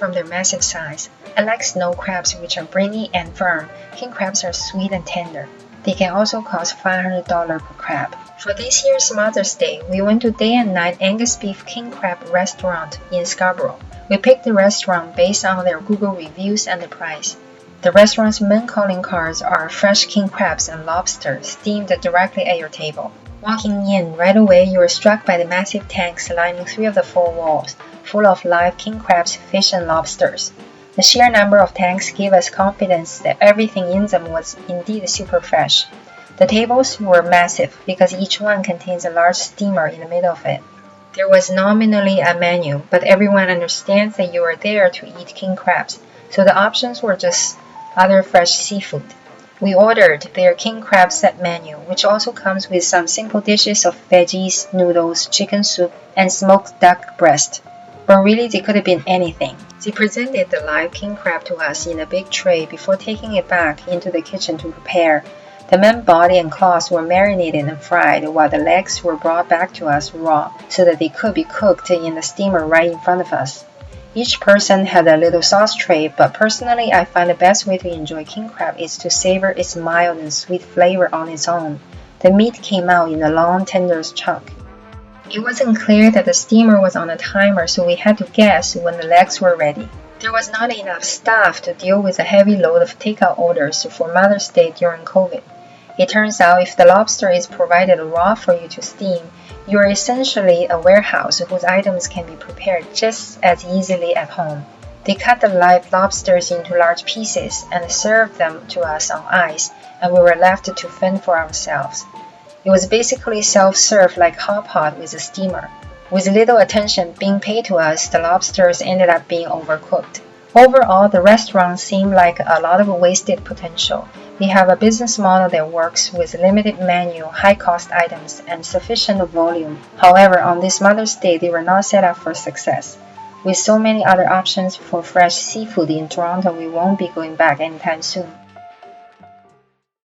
from their massive size. Unlike snow crabs, which are briny and firm, king crabs are sweet and tender. They can also cost $500 per crab. For this year's Mother's Day, we went to Day and Night Angus Beef King Crab restaurant in Scarborough. We picked the restaurant based on their Google reviews and the price. The restaurant's main calling cards are fresh king crabs and lobster steamed directly at your table. Walking in, right away you are struck by the massive tanks lining 3 of the 4 walls, full of live king crabs, fish, and lobsters. The sheer number of tanks gave us confidence that everything in them was indeed super fresh. The tables were massive because each one contains a large steamer in the middle of it. There was nominally a menu, but everyone understands that you are there to eat king crabs, so the options were just other fresh seafood. We ordered their king crab set menu, which also comes with some simple dishes of veggies, noodles, chicken soup, and smoked duck breast. But really, they could have been anything. They presented the live king crab to us in a big tray before taking it back into the kitchen to prepare. The main body and claws were marinated and fried, while the legs were brought back to us raw, so that they could be cooked in the steamer right in front of us. Each person had a little sauce tray, but personally I find the best way to enjoy king crab is to savor its mild and sweet flavor on its own. The meat came out in a long, tender chunk. It wasn't clear that the steamer was on a timer, so we had to guess when the legs were ready. There was not enough staff to deal with a heavy load of takeout orders for Mother's Day during COVID. It turns out if the lobster is provided raw for you to steam, you are essentially a warehouse whose items can be prepared just as easily at home. They cut the live lobsters into large pieces and served them to us on ice, and we were left to fend for ourselves. It was basically self-serve like hot pot with a steamer. With little attention being paid to us, the lobsters ended up being overcooked. Overall, the restaurant seemed like a lot of wasted potential. They have a business model that works with limited menu, high-cost items, and sufficient volume. However, on this Mother's Day, they were not set up for success. With so many other options for fresh seafood in Toronto, we won't be going back anytime soon.